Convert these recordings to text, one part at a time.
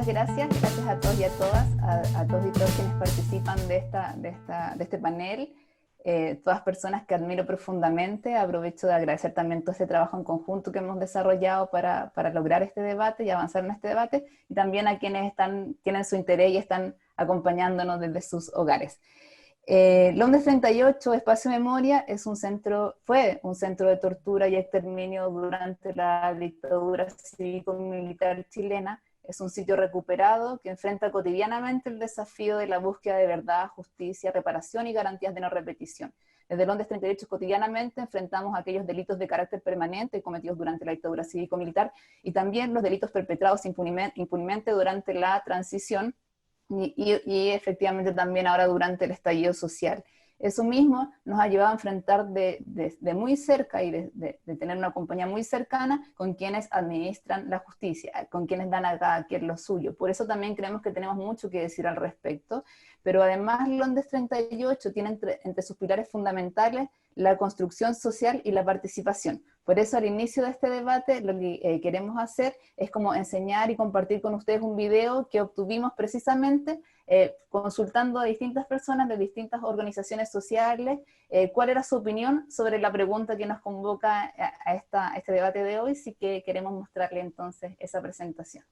muchas gracias. Gracias a todos y a todas, a todos y todas quienes participan de este panel. Todas personas que admiro profundamente. Aprovecho de agradecer también todo este trabajo en conjunto que hemos desarrollado para lograr este debate y avanzar en este debate, y también a quienes tienen su interés y están acompañándonos desde sus hogares. Londres 38, Espacio Memoria, fue un centro de tortura y exterminio durante la dictadura cívico-militar chilena. Es un sitio recuperado que enfrenta cotidianamente el desafío de la búsqueda de verdad, justicia, reparación y garantías de no repetición. Desde Londres 38 cotidianamente enfrentamos aquellos delitos de carácter permanente cometidos durante la dictadura cívico-militar y también los delitos perpetrados impunemente durante la transición y efectivamente también ahora durante el estallido social. Eso mismo nos ha llevado a enfrentar de muy cerca y de tener una compañía muy cercana con quienes administran la justicia, con quienes dan a cada quien lo suyo. Por eso también creemos que tenemos mucho que decir al respecto, pero además Londres 38 tiene entre sus pilares fundamentales la construcción social y la participación. Por eso al inicio de este debate lo que queremos hacer es como enseñar y compartir con ustedes un video que obtuvimos precisamente consultando a distintas personas de distintas organizaciones sociales, cuál era su opinión sobre la pregunta que nos convoca a este debate de hoy, así que queremos mostrarle entonces esa presentación.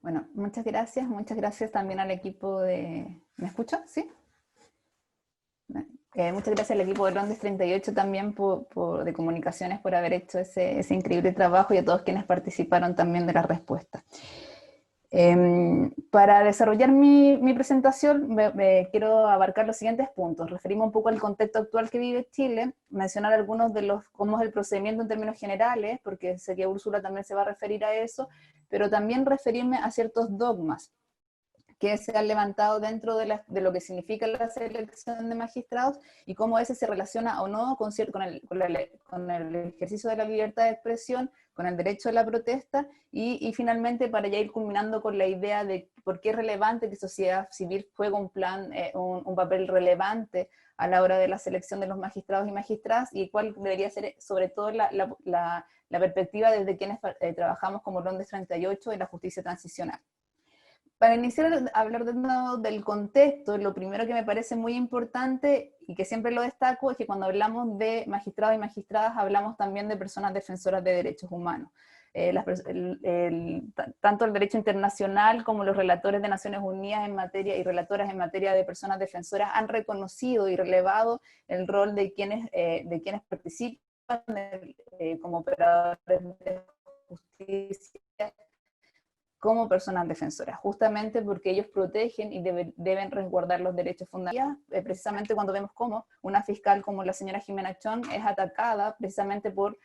Bueno, muchas gracias también al equipo de... ¿Me escucha? ¿Sí? Muchas gracias al equipo de Londres 38 también de comunicaciones por haber hecho ese increíble trabajo, y a todos quienes participaron también de la respuesta. Para desarrollar mi presentación quiero abarcar los siguientes puntos. Referirme un poco al contexto actual que vive Chile, mencionar algunos de cómo es el procedimiento en términos generales, porque sé que Úrsula también se va a referir a eso, pero también referirme a ciertos dogmas que se han levantado dentro de lo que significa la selección de magistrados y cómo ese se relaciona o no con el ejercicio de la libertad de expresión, con el derecho a la protesta, y finalmente para ya ir culminando con la idea de por qué es relevante que sociedad civil juegue un papel relevante a la hora de la selección de los magistrados y magistradas, y cuál debería ser sobre todo la perspectiva desde quienes trabajamos como Londres 38 en la justicia transicional. Para iniciar a hablar del contexto, lo primero que me parece muy importante y que siempre lo destaco es que cuando hablamos de magistrados y magistradas hablamos también de personas defensoras de derechos humanos. Tanto el derecho internacional como los relatores de Naciones Unidas en materia y relatoras en materia de personas defensoras han reconocido y relevado el rol de quienes participan como operadores de justicia como personas defensoras, justamente porque ellos protegen y deben resguardar los derechos fundamentales, precisamente cuando vemos cómo una fiscal como la señora Jimena Chong es atacada precisamente por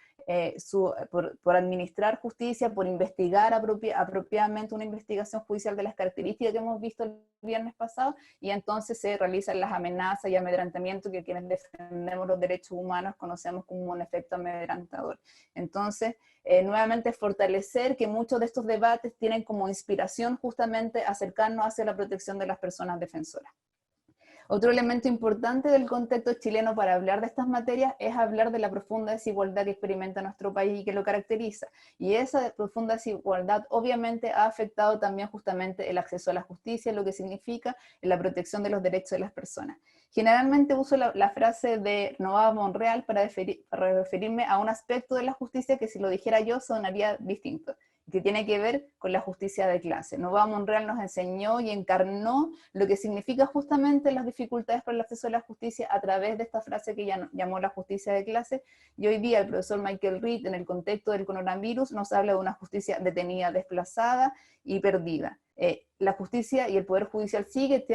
administrar justicia, por investigar apropiadamente una investigación judicial de las características que hemos visto el viernes pasado, y entonces se realizan las amenazas y amedrentamiento que quienes defendemos los derechos humanos conocemos como un efecto amedrentador. Entonces, nuevamente fortalecer que muchos de estos debates tienen como inspiración justamente acercarnos hacia la protección de las personas defensoras. Otro elemento importante del contexto chileno para hablar de estas materias es hablar de la profunda desigualdad que experimenta nuestro país y que lo caracteriza. Y esa profunda desigualdad obviamente ha afectado también justamente el acceso a la justicia, lo que significa la protección de los derechos de las personas. Generalmente uso la frase de Noah Monreal para referirme a un aspecto de la justicia que si lo dijera yo sonaría distinto, que tiene que ver con la justicia de clase. Noah Monreal nos enseñó y encarnó lo que significa justamente las dificultades para el acceso a la justicia a través de esta frase que ella llamó la justicia de clase, y hoy día el profesor Michael Reed, en el contexto del coronavirus, nos habla de una justicia detenida, desplazada y perdida. La justicia y el poder judicial sigue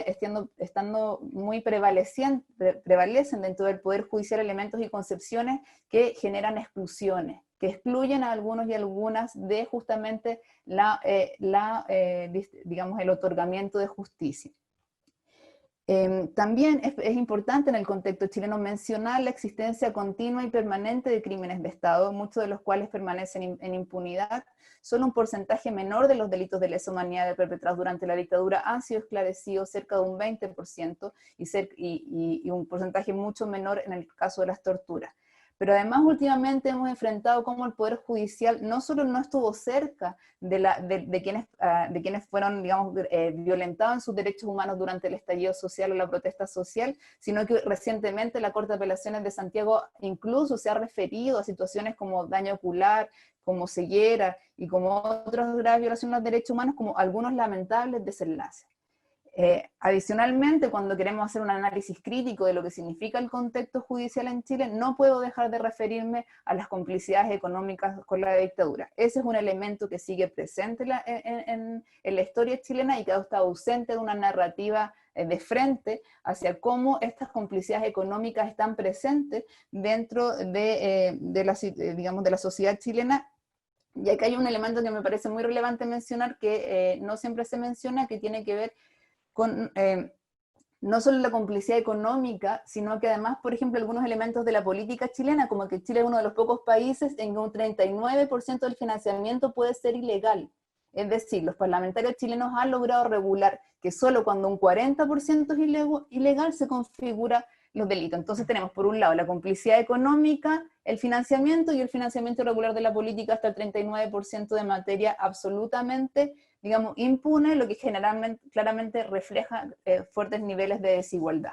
estando muy prevalecen dentro del poder judicial elementos y concepciones que generan exclusiones, que excluyen a algunos y algunas de justamente digamos, el otorgamiento de justicia. También es importante en el contexto chileno mencionar la existencia continua y permanente de crímenes de Estado, muchos de los cuales permanecen en impunidad. Solo un porcentaje menor de los delitos de lesa humanidad perpetrados durante la dictadura han sido esclarecidos, cerca de un 20%, y un porcentaje mucho menor en el caso de las torturas. Pero además últimamente hemos enfrentado cómo el Poder Judicial no solo no estuvo cerca de quienes fueron, digamos, violentados en sus derechos humanos durante el estallido social o la protesta social, sino que recientemente la Corte de Apelaciones de Santiago incluso se ha referido a situaciones como daño ocular, como ceguera y como otras graves violaciones a los derechos humanos como algunos lamentables desenlaces. Adicionalmente, cuando queremos hacer un análisis crítico de lo que significa el contexto judicial en Chile, no puedo dejar de referirme a las complicidades económicas con la dictadura. Ese es un elemento que sigue presente en la historia chilena y que ha estado ausente de una narrativa de frente hacia cómo estas complicidades económicas están presentes dentro digamos, de la sociedad chilena. Y acá hay un elemento que me parece muy relevante mencionar, que no siempre se menciona, que tiene que ver con no solo la complicidad económica, sino que además, por ejemplo, algunos elementos de la política chilena, como que Chile es uno de los pocos países en que un 39% del financiamiento puede ser ilegal. Es decir, los parlamentarios chilenos han logrado regular que solo cuando un 40% es ilegal se configura los delitos. Entonces tenemos por un lado la complicidad económica, el financiamiento y el financiamiento irregular de la política hasta el 39% de materia absolutamente, digamos, impune, lo que claramente refleja fuertes niveles de desigualdad.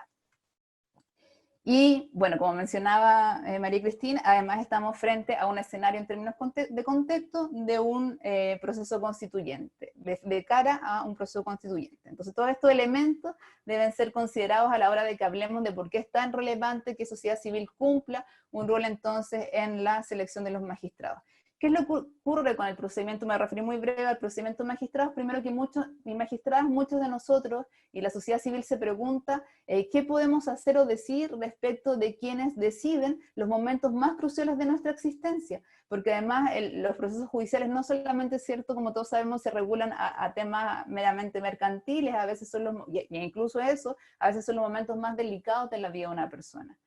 Y bueno, como mencionaba María Cristina, además estamos frente a un escenario en términos de contexto de un proceso constituyente, de cara a un proceso constituyente. Entonces todos estos elementos deben ser considerados a la hora de que hablemos de por qué es tan relevante que sociedad civil cumpla un rol entonces en la selección de los magistrados. ¿Qué es lo que ocurre con el procedimiento? Me referí muy breve al procedimiento de magistrados. Primero que muchos de nosotros y la sociedad civil se pregunta qué podemos hacer o decir respecto de quienes deciden los momentos más cruciales de nuestra existencia. Porque además los procesos judiciales no solamente, es cierto, como todos sabemos, se regulan a temas meramente mercantiles, a veces son y incluso eso, a veces son los momentos más delicados de la vida de una persona.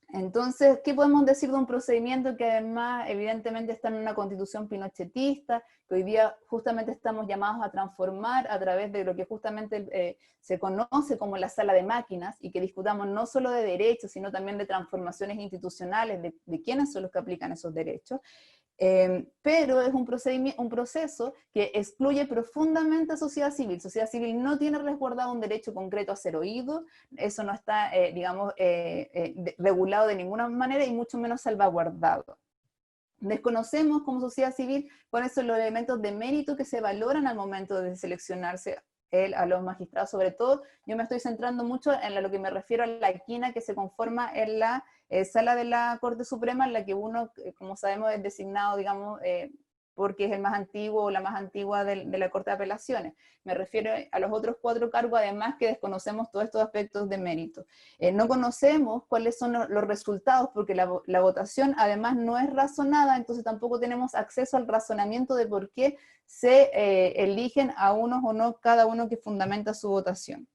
Entonces, ¿qué podemos decir de un procedimiento que además evidentemente está en una constitución pinochetista, que hoy día justamente estamos llamados a transformar a través de lo que justamente se conoce como la sala de máquinas, y que discutamos no solo de derechos, sino también de transformaciones institucionales, de quiénes son los que aplican esos derechos? Pero es un proceso que excluye profundamente a sociedad civil. Sociedad civil no tiene resguardado un derecho concreto a ser oído, eso no está, digamos, regulado de ninguna manera y mucho menos salvaguardado. Desconocemos como sociedad civil cuáles son los elementos de mérito que se valoran al momento de seleccionarse a los magistrados. Sobre todo, yo me estoy centrando mucho en lo que me refiero a la quina que se conforma en la sala de la Corte Suprema, en la que uno, como sabemos, es designado, digamos, porque es el más antiguo o la más antigua de la Corte de Apelaciones. Me refiero a los otros 4 cargos, además que desconocemos todos estos aspectos de mérito. No conocemos cuáles son los resultados, porque la votación además no es razonada, entonces tampoco tenemos acceso al razonamiento de por qué se eligen a unos o no cada uno que fundamenta su votación.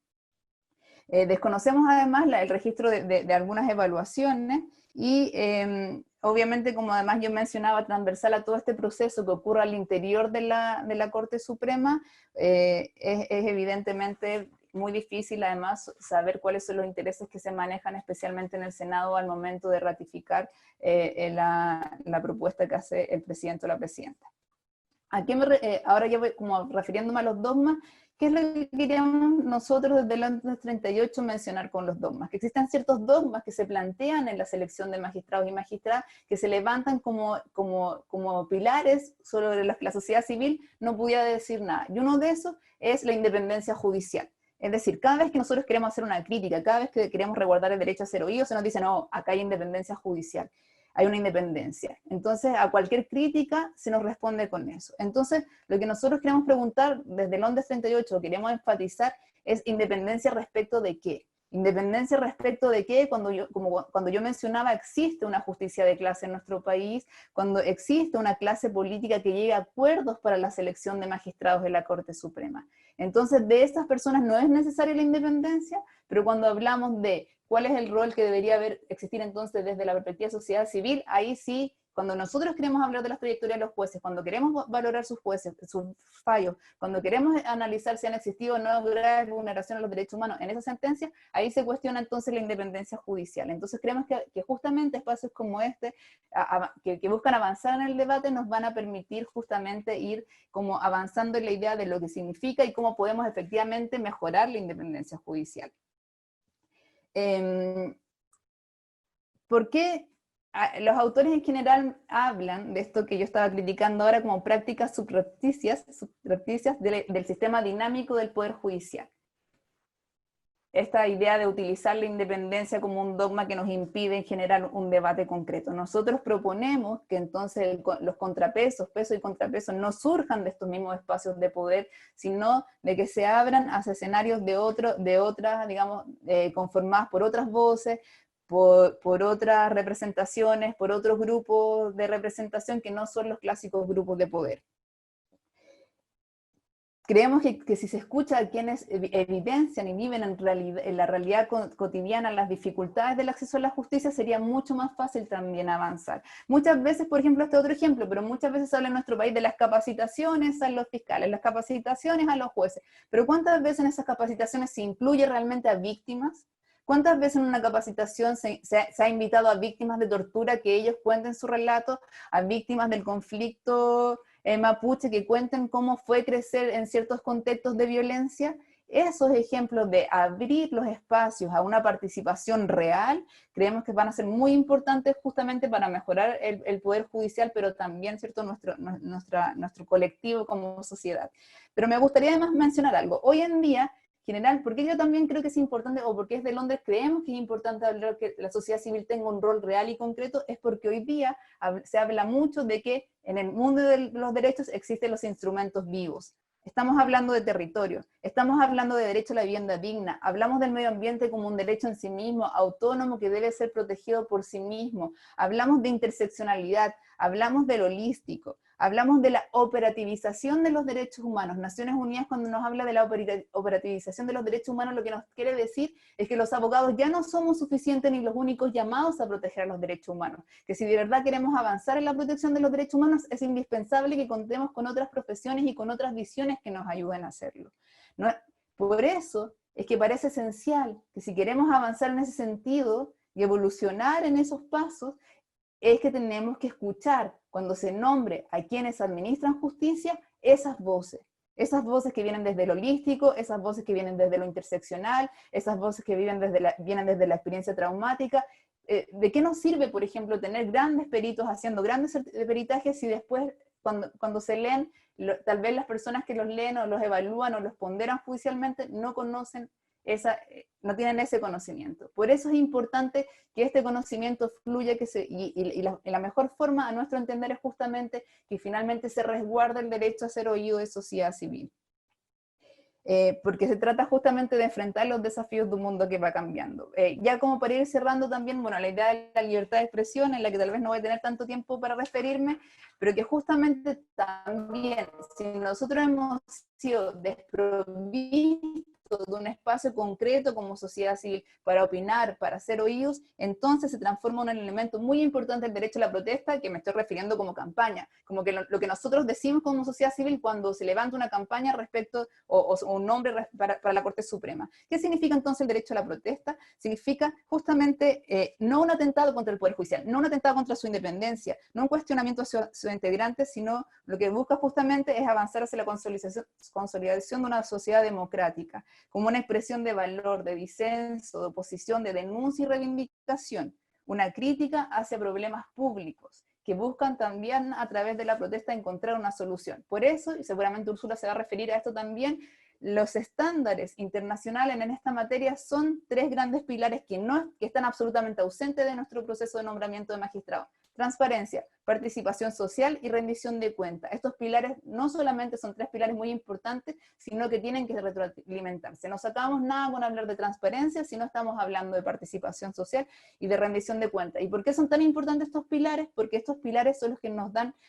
Desconocemos además el registro de algunas evaluaciones y obviamente, como además yo mencionaba, transversal a todo este proceso que ocurre al interior de la Corte Suprema, es evidentemente muy difícil además saber cuáles son los intereses que se manejan especialmente en el Senado al momento de ratificar la propuesta que hace el presidente o la presidenta. Ahora ya voy como refiriéndome a los dogmas. ¿Qué es lo que queríamos nosotros desde el antes 38 mencionar con los dogmas? Que existen ciertos dogmas que se plantean en la selección de magistrados y magistradas, que se levantan como pilares sobre los que la sociedad civil no pudiera decir nada. Y uno de esos es la independencia judicial. Es decir, cada vez que nosotros queremos hacer una crítica, cada vez que queremos resguardar el derecho a ser oídos, se nos dice, no, acá hay independencia judicial. Hay una independencia. Entonces, a cualquier crítica se nos responde con eso. Entonces, lo que nosotros queremos preguntar desde el ONDES 38, queremos enfatizar, es independencia respecto de qué. Independencia respecto de qué, cuando yo mencionaba, existe una justicia de clase en nuestro país, cuando existe una clase política que llegue a acuerdos para la selección de magistrados de la Corte Suprema. Entonces, de estas personas no es necesaria la independencia, pero cuando hablamos de cuál es el rol que debería existir entonces desde la perspectiva de sociedad civil, ahí sí, cuando nosotros queremos hablar de las trayectorias de los jueces, cuando queremos valorar sus jueces, sus fallos, cuando queremos analizar si han existido o no graves vulneraciones a los derechos humanos en esa sentencia, ahí se cuestiona entonces la independencia judicial. Entonces creemos que justamente espacios como este, que buscan avanzar en el debate, nos van a permitir justamente ir como avanzando en la idea de lo que significa y cómo podemos efectivamente mejorar la independencia judicial. ¿Por qué los autores en general hablan de esto que yo estaba criticando ahora como prácticas subrepticias del sistema dinámico del Poder Judicial? Esta idea de utilizar la independencia como un dogma que nos impide en general un debate concreto. Nosotros proponemos que entonces los contrapesos, peso y contrapeso, no surjan de estos mismos espacios de poder, sino de que se abran hacia escenarios de otras, digamos, conformadas por otras voces, por otras representaciones, por otros grupos de representación que no son los clásicos grupos de poder. Creemos que si se escucha a quienes evidencian y viven en la realidad cotidiana las dificultades del acceso a la justicia, sería mucho más fácil también avanzar. Muchas veces, por ejemplo, este otro ejemplo, pero muchas veces se habla en nuestro país de las capacitaciones a los fiscales, las capacitaciones a los jueces, pero ¿cuántas veces en esas capacitaciones se incluye realmente a víctimas? ¿Cuántas veces en una capacitación se ha invitado a víctimas de tortura que ellos cuenten su relato, a víctimas del conflicto mapuche que cuenten cómo fue crecer en ciertos contextos de violencia? Esos ejemplos de abrir los espacios a una participación real, creemos que van a ser muy importantes justamente para mejorar el poder judicial, pero también, ¿cierto?, nuestro colectivo como sociedad. Pero me gustaría además mencionar algo. Hoy en día, general, porque yo también creo que es importante, o porque es de Londres creemos que es importante hablar que la sociedad civil tenga un rol real y concreto, es porque hoy día se habla mucho de que en el mundo de los derechos existen los instrumentos vivos. Estamos hablando de territorio, estamos hablando de derecho a la vivienda digna, hablamos del medio ambiente como un derecho en sí mismo, autónomo, que debe ser protegido por sí mismo, hablamos de interseccionalidad, hablamos del holístico, hablamos de la operativización de los derechos humanos. Naciones Unidas, cuando nos habla de la operativización de los derechos humanos, lo que nos quiere decir es que los abogados ya no somos suficientes ni los únicos llamados a proteger a los derechos humanos, que si de verdad queremos avanzar en la protección de los derechos humanos, es indispensable que contemos con otras profesiones y con otras visiones que nos ayuden a hacerlo. ¿No? Por eso es que parece esencial que si queremos avanzar en ese sentido y evolucionar en esos pasos, es que tenemos que escuchar cuando se nombre a quienes administran justicia, esas voces que vienen desde lo holístico, esas voces que vienen desde lo interseccional, esas voces que vienen desde la experiencia traumática. ¿De qué nos sirve, por ejemplo, tener grandes peritos haciendo grandes peritajes si después, cuando se leen, tal vez las personas que los leen o los evalúan o los ponderan judicialmente no conocen no tienen ese conocimiento? Por eso es importante que este conocimiento fluya, y la mejor forma, a nuestro entender, es justamente que finalmente se resguarde el derecho a ser oído de sociedad civil. Porque se trata justamente de enfrentar los desafíos de un mundo que va cambiando. Ya como para ir cerrando también, bueno, la idea de la libertad de expresión, en la que tal vez no voy a tener tanto tiempo para referirme, pero que justamente también, si nosotros hemos sido desprovistos de un espacio concreto como sociedad civil para opinar, para ser oídos, entonces se transforma en un elemento muy importante el derecho a la protesta, que me estoy refiriendo como campaña, como que lo que nosotros decimos como sociedad civil cuando se levanta una campaña respecto, o un nombre para la Corte Suprema. ¿Qué significa entonces el derecho a la protesta? Significa justamente no un atentado contra el Poder Judicial, no un atentado contra su independencia, no un cuestionamiento a su integrante, sino lo que busca justamente es avanzar hacia la consolidación de una sociedad democrática, como una expresión de valor, de disenso, de oposición, de denuncia y reivindicación, una crítica hacia problemas públicos, que buscan también a través de la protesta encontrar una solución. Por eso, y seguramente Úrsula se va a referir a esto también, los estándares internacionales en esta materia son tres grandes pilares que están absolutamente ausentes de nuestro proceso de nombramiento de magistrados: transparencia, participación social y rendición de cuentas. Estos pilares no solamente son tres pilares muy importantes, sino que tienen que retroalimentarse. No sacamos nada con hablar de transparencia si no estamos hablando de participación social y de rendición de cuentas. ¿Y por qué son tan importantes estos pilares? Porque estos pilares son los que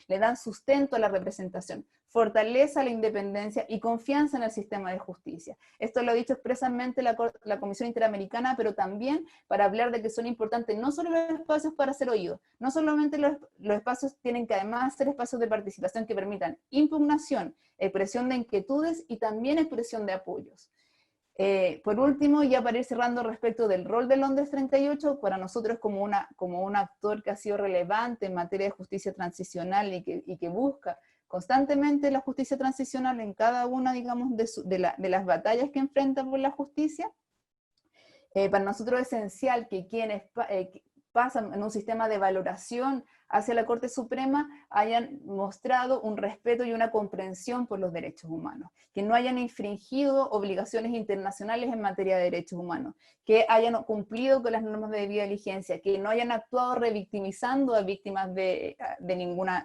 le dan sustento a la representación, fortaleza a la independencia y confianza en el sistema de justicia. Esto lo ha dicho expresamente la Comisión Interamericana, pero también para hablar de que son importantes no solo los espacios para ser oídos, no solamente los espacios tienen que además ser espacios de participación que permitan impugnación, expresión de inquietudes y también expresión de apoyos. Por último, ya para ir cerrando respecto del rol del Londres 38, para nosotros como un actor que ha sido relevante en materia de justicia transicional y que busca constantemente la justicia transicional en cada una, digamos, de las batallas que enfrenta por la justicia, para nosotros es esencial que quienes pasan en un sistema de valoración hacia la Corte Suprema hayan mostrado un respeto y una comprensión por los derechos humanos, que no hayan infringido obligaciones internacionales en materia de derechos humanos, que hayan cumplido con las normas de debida diligencia, que no hayan actuado revictimizando a víctimas de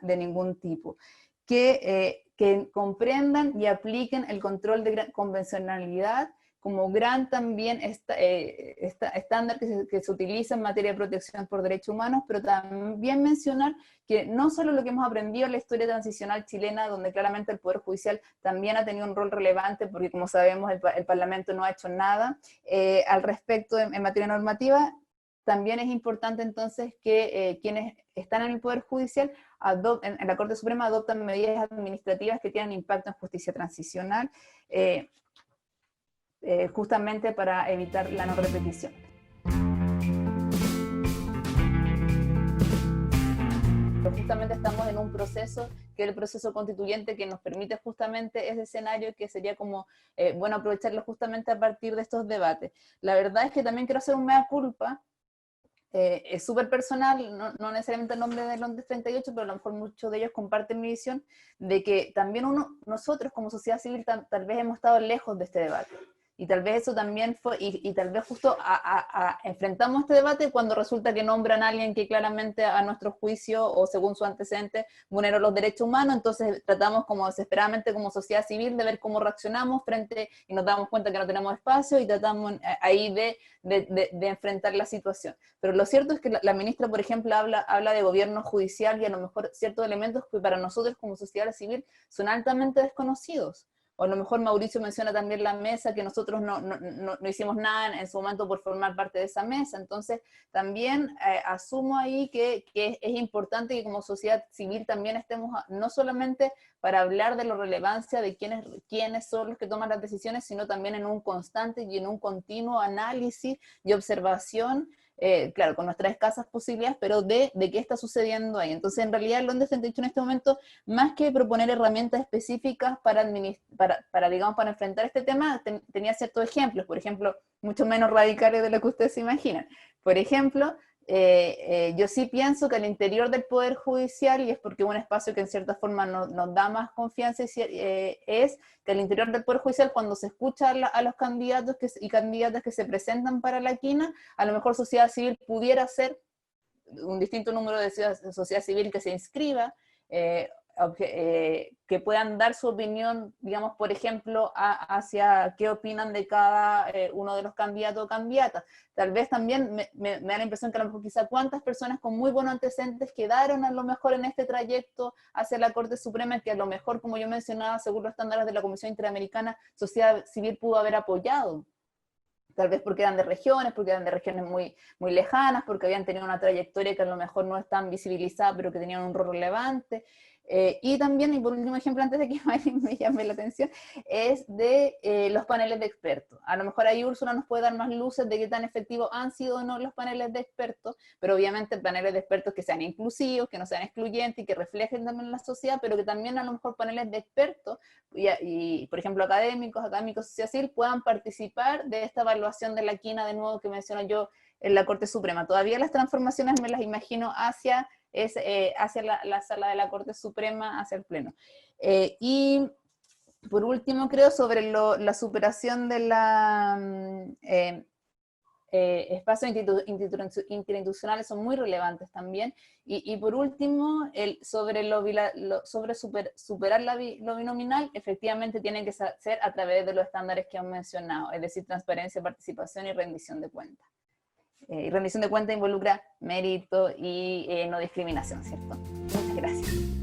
ningún tipo, que comprendan y apliquen el control de convencionalidad como gran también estándar que se utiliza en materia de protección por derechos humanos, pero también mencionar que no solo lo que hemos aprendido en la historia transicional chilena, donde claramente el Poder Judicial también ha tenido un rol relevante, porque como sabemos el Parlamento no ha hecho nada al respecto en materia normativa, también es importante entonces que quienes están en el Poder Judicial en la Corte Suprema adoptan medidas administrativas que tienen impacto en justicia transicional, justamente para evitar la no repetición. Pero justamente estamos en un proceso, que es el proceso constituyente, que nos permite justamente ese escenario, que sería como bueno aprovecharlo justamente a partir de estos debates. La verdad es que también quiero hacer un mea culpa, es súper personal, no necesariamente el nombre de Londres 38, pero a lo mejor muchos de ellos comparten mi visión, de que también nosotros como sociedad civil tal vez hemos estado lejos de este debate. Y tal vez eso también fue, y tal vez justo enfrentamos este debate cuando resulta que nombran a alguien que claramente a nuestro juicio o según su antecedente vulneró los derechos humanos, entonces tratamos como desesperadamente como sociedad civil de ver cómo reaccionamos y nos damos cuenta que no tenemos espacio y tratamos ahí de enfrentar la situación. Pero lo cierto es que la ministra, por ejemplo, habla de gobierno judicial y a lo mejor ciertos elementos que para nosotros como sociedad civil son altamente desconocidos. O a lo mejor Mauricio menciona también la mesa, que nosotros no hicimos nada en su momento por formar parte de esa mesa. Entonces, también asumo ahí que es importante que como sociedad civil también estemos, no solamente para hablar de la relevancia de quiénes son los que toman las decisiones, sino también en un constante y en un continuo análisis y observación claro, con nuestras escasas posibilidades, pero de qué está sucediendo ahí. Entonces, en realidad, el Londres 38 en este momento, más que proponer herramientas específicas digamos, para enfrentar este tema, tenía ciertos ejemplos, por ejemplo, mucho menos radicales de lo que ustedes se imaginan. Por ejemplo, yo sí pienso que al interior del Poder Judicial, y es porque es un espacio que en cierta forma nos da más confianza, es que al interior del Poder Judicial, cuando se escucha a los candidatos y candidatas que se presentan para la quina, a lo mejor sociedad civil pudiera ser un distinto número de sociedad civil que se inscriba, que puedan dar su opinión, digamos, por ejemplo, hacia qué opinan de cada uno de los candidatos o candidatas. Tal vez también me da la impresión que a lo mejor quizá cuántas personas con muy buenos antecedentes quedaron a lo mejor en este trayecto hacia la Corte Suprema, que a lo mejor, como yo mencionaba, según los estándares de la Comisión Interamericana, sociedad civil pudo haber apoyado. Tal vez porque eran de regiones muy, muy lejanas, porque habían tenido una trayectoria que a lo mejor no es tan visibilizada, pero que tenían un rol relevante. Y también, y por último ejemplo, antes de que me llame la atención, es de los paneles de expertos. A lo mejor ahí Úrsula nos puede dar más luces de qué tan efectivos han sido o no los paneles de expertos, pero obviamente paneles de expertos que sean inclusivos, que no sean excluyentes y que reflejen también la sociedad, pero que también a lo mejor paneles de expertos y por ejemplo académicos, sociedad civil, puedan participar de esta evaluación de la quina, de nuevo, que menciono yo en la Corte Suprema. Todavía las transformaciones me las imagino hacia la sala de la Corte Suprema, hacia el Pleno. Y por último, creo, sobre la superación de la espacios interinstitucionales son muy relevantes también. Y por último, sobre superar lo binominal, efectivamente tiene que ser a través de los estándares que han mencionado, es decir, transparencia, participación y rendición de cuentas. Y rendición de cuentas involucra mérito y no discriminación, ¿cierto? Muchas gracias.